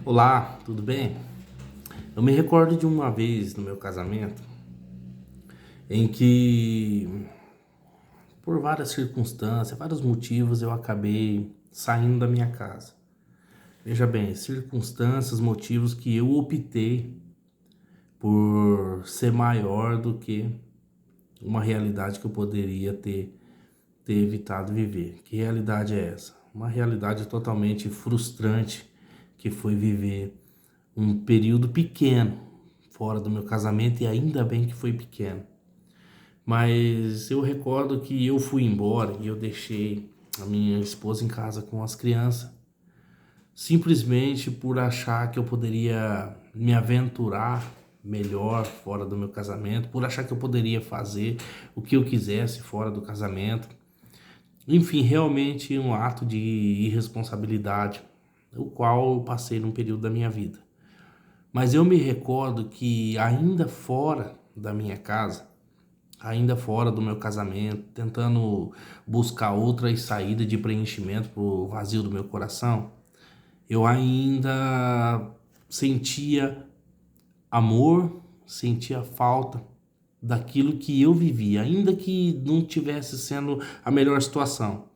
Olá, tudo bem? Eu me recordo de uma vez no meu casamento em que, por várias circunstâncias, vários motivos, eu acabei saindo da minha casa. Veja bem, circunstâncias, motivos que eu optei por ser maior do que uma realidade que eu poderia ter evitado viver. Que realidade é essa? Uma realidade totalmente frustrante que foi viver um período pequeno fora do meu casamento, e ainda bem que foi pequeno. Mas eu recordo que eu fui embora e eu deixei a minha esposa em casa com as crianças, simplesmente por achar que eu poderia me aventurar melhor fora do meu casamento, por achar que eu poderia fazer o que eu quisesse fora do casamento. Enfim, realmente um ato de irresponsabilidade, o qual eu passei num período da minha vida. Mas eu me recordo que ainda fora da minha casa, ainda fora do meu casamento, tentando buscar outras saídas de preenchimento para o vazio do meu coração, eu ainda sentia amor, sentia falta daquilo que eu vivia, ainda que não tivesse sendo a melhor situação.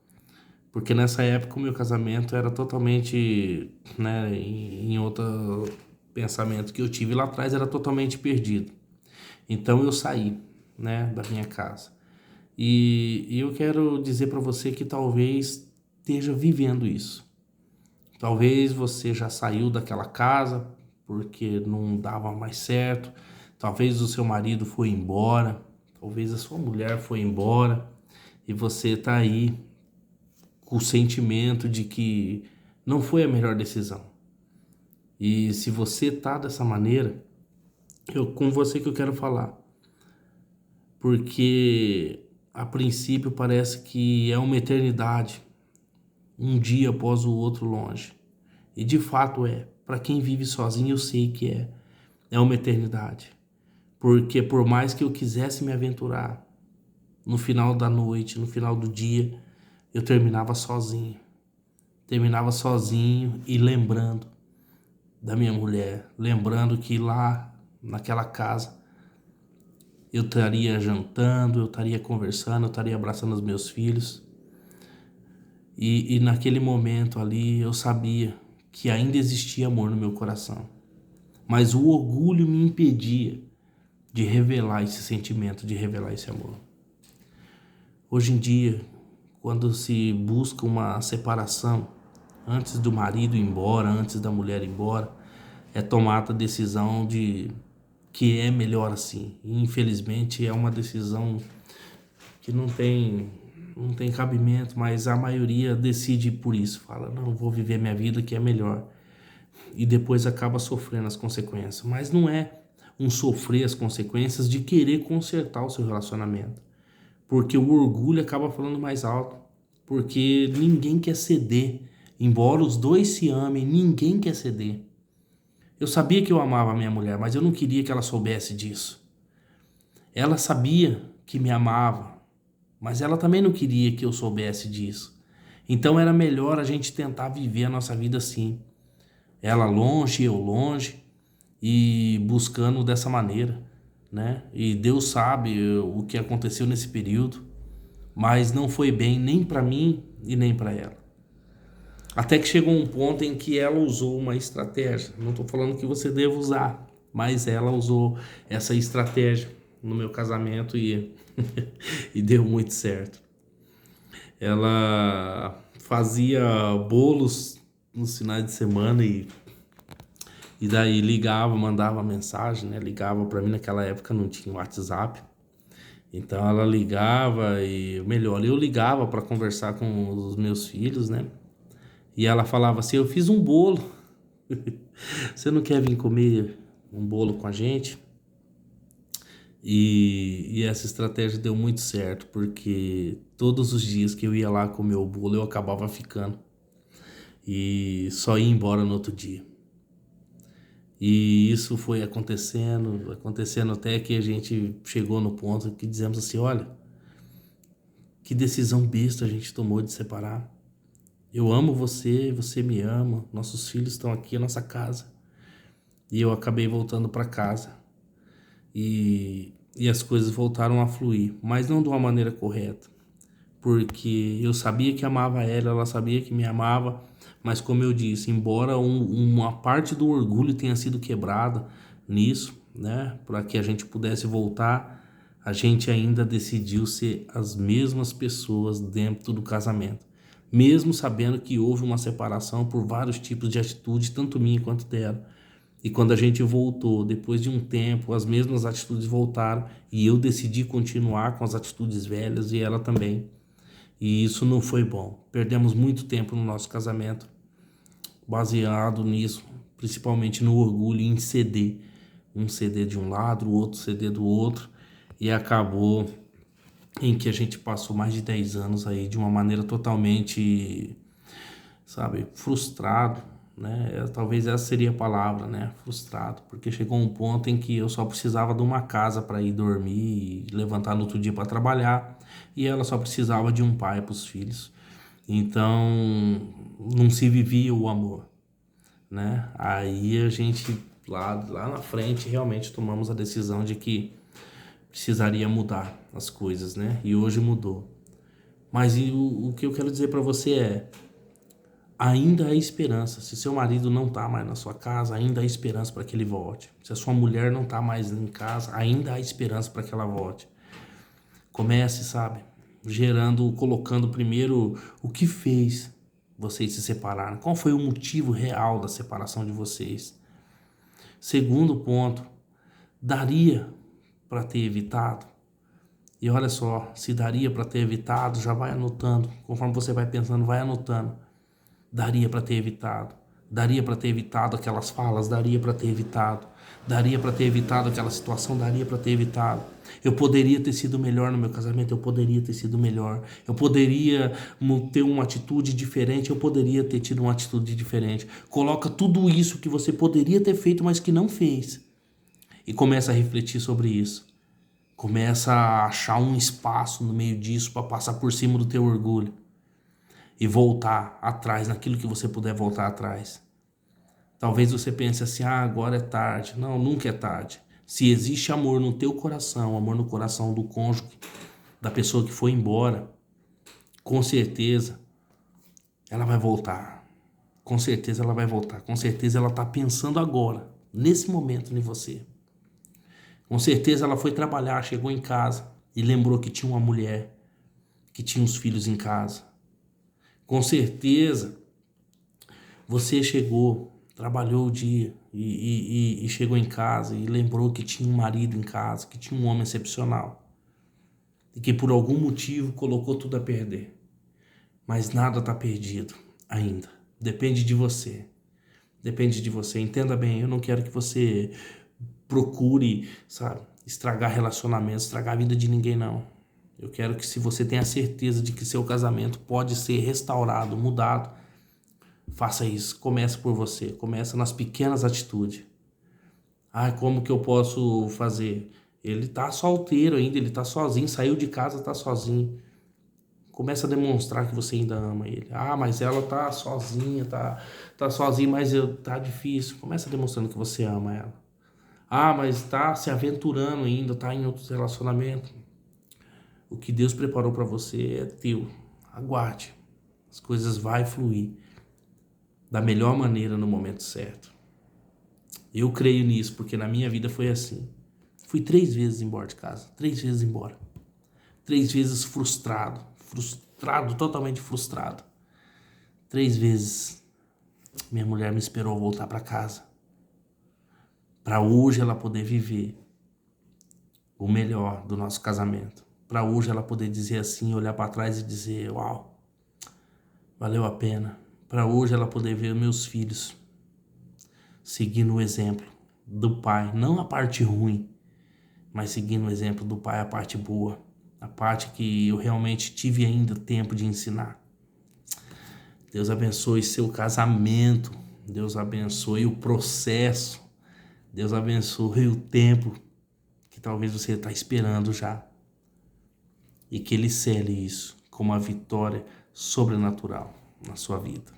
Porque nessa época o meu casamento era totalmente, né, em outro pensamento que eu tive lá atrás, era totalmente perdido. Então eu saí, né, da minha casa. E eu quero dizer para você que talvez esteja vivendo isso. Talvez você já saiu daquela casa porque não dava mais certo. Talvez o seu marido foi embora. Talvez a sua mulher foi embora. E você está aí com o sentimento de que não foi a melhor decisão. E se você tá dessa maneira, com você que eu quero falar. Porque a princípio parece que é uma eternidade, um dia após o outro longe. E de fato é. Para quem vive sozinho, eu sei que é uma eternidade. Porque por mais que eu quisesse me aventurar, no final da noite, no final do dia, eu terminava sozinho. Terminava sozinho e lembrando da minha mulher, lembrando que lá naquela casa eu estaria jantando, eu estaria conversando, eu estaria abraçando os meus filhos. E naquele momento ali eu sabia que ainda existia amor no meu coração. Mas o orgulho me impedia de revelar esse sentimento, de revelar esse amor. Hoje em dia, quando se busca uma separação, antes do marido ir embora, antes da mulher ir embora, é tomada a decisão de que é melhor assim. E, infelizmente é uma decisão que não tem cabimento, mas a maioria decide por isso, fala, não, vou viver minha vida que é melhor. E depois acaba sofrendo as consequências. Mas não é um sofrer as consequências de querer consertar o seu relacionamento. Porque o orgulho acaba falando mais alto. Porque ninguém quer ceder. Embora os dois se amem, ninguém quer ceder. Eu sabia que eu amava a minha mulher, mas eu não queria que ela soubesse disso. Ela sabia que me amava, mas ela também não queria que eu soubesse disso. Então era melhor a gente tentar viver a nossa vida assim. Ela longe, eu longe, e buscando dessa maneira, né? E Deus sabe o que aconteceu nesse período, mas não foi bem nem para mim e nem para ela. Até que chegou um ponto em que ela usou uma estratégia. Não estou falando que você deva usar, mas ela usou essa estratégia no meu casamento e, e deu muito certo. Ela fazia bolos nos finais de semana e daí ligava, mandava mensagem, né? Ligava para mim, naquela época não tinha WhatsApp. Então ela ligava e, melhor, eu ligava para conversar com os meus filhos, né? E ela falava assim: eu fiz um bolo. Você não quer vir comer um bolo com a gente? E essa estratégia deu muito certo, porque todos os dias que eu ia lá comer o bolo, eu acabava ficando. E só ia embora no outro dia. E isso foi acontecendo, acontecendo até que a gente chegou no ponto que dizemos assim: olha, que decisão besta a gente tomou de separar. Eu amo você, você me ama, nossos filhos estão aqui, a nossa casa. E eu acabei voltando para casa. E as coisas voltaram a fluir, mas não de uma maneira correta. Porque eu sabia que amava ela, ela sabia que me amava, mas como eu disse, embora uma parte do orgulho tenha sido quebrada nisso, né, para que a gente pudesse voltar, a gente ainda decidiu ser as mesmas pessoas dentro do casamento, mesmo sabendo que houve uma separação por vários tipos de atitude, tanto minha quanto dela. E quando a gente voltou, depois de um tempo, as mesmas atitudes voltaram e eu decidi continuar com as atitudes velhas e ela também. E isso não foi bom. Perdemos muito tempo no nosso casamento baseado nisso, principalmente no orgulho em ceder. Um CD de um lado, o outro CD do outro. E acabou em que a gente passou mais de 10 anos aí de uma maneira totalmente, sabe, frustrado, né? Talvez essa seria a palavra, né? Frustrado, porque chegou um ponto em que eu só precisava de uma casa para ir dormir e levantar no outro dia para trabalhar, e ela só precisava de um pai para os filhos. Então, não se vivia o amor, né? Aí a gente lá na frente realmente tomamos a decisão de que precisaria mudar as coisas, né? E hoje mudou. Mas o que eu quero dizer para você é: ainda há esperança. Se seu marido não está mais na sua casa, ainda há esperança para que ele volte. Se a sua mulher não está mais em casa, ainda há esperança para que ela volte. Comece, sabe, colocando primeiro o que fez vocês se separarem. Qual foi o motivo real da separação de vocês? Segundo ponto, daria para ter evitado? E olha só, se daria para ter evitado, já vai anotando. Conforme você vai pensando, vai anotando. Daria para ter evitado. Daria para ter evitado aquelas falas, daria para ter evitado. Daria para ter evitado aquela situação, daria para ter evitado. Eu poderia ter sido melhor no meu casamento, eu poderia ter sido melhor. Eu poderia ter uma atitude diferente, eu poderia ter tido uma atitude diferente. Coloca tudo isso que você poderia ter feito, mas que não fez. E começa a refletir sobre isso. Começa a achar um espaço no meio disso para passar por cima do teu orgulho. E voltar atrás naquilo que você puder voltar atrás. Talvez você pense assim, agora é tarde. Não, nunca é tarde. Se existe amor no teu coração, amor no coração do cônjuge, da pessoa que foi embora, com certeza ela vai voltar. Com certeza ela vai voltar. Com certeza ela está pensando agora, nesse momento em você. Com certeza ela foi trabalhar, chegou em casa e lembrou que tinha uma mulher, que tinha os filhos em casa. Com certeza você chegou, trabalhou o dia e chegou em casa e lembrou que tinha um marido em casa, que tinha um homem excepcional. E que por algum motivo colocou tudo a perder. Mas nada está perdido ainda. Depende de você. Depende de você. Entenda bem, eu não quero que você procure, sabe, estragar relacionamentos, estragar a vida de ninguém, não. Eu quero que, se você tem a certeza de que seu casamento pode ser restaurado, mudado, faça isso. Comece por você. Comece nas pequenas atitudes. Como que eu posso fazer? Ele tá solteiro ainda, ele tá sozinho, saiu de casa, tá sozinho. Começa a demonstrar que você ainda ama ele. Mas ela tá sozinha, tá sozinha, mas tá difícil. Começa demonstrando que você ama ela. Mas tá se aventurando ainda, tá em outros relacionamentos. O que Deus preparou para você é teu. Aguarde. As coisas vão fluir da melhor maneira no momento certo. Eu creio nisso, porque na minha vida foi assim. Fui 3 vezes embora de casa. 3 vezes embora. 3 vezes frustrado. Totalmente frustrado. 3 vezes minha mulher me esperou voltar para casa. Para hoje ela poder viver o melhor do nosso casamento. Para hoje ela poder dizer assim, olhar para trás e dizer, uau, valeu a pena. Para hoje ela poder ver meus filhos seguindo o exemplo do pai, não a parte ruim, mas seguindo o exemplo do pai, a parte boa, a parte que eu realmente tive ainda tempo de ensinar. Deus abençoe seu casamento, Deus abençoe o processo, Deus abençoe o tempo que talvez você está esperando já. E que Ele cele isso como uma vitória sobrenatural. na sua vida.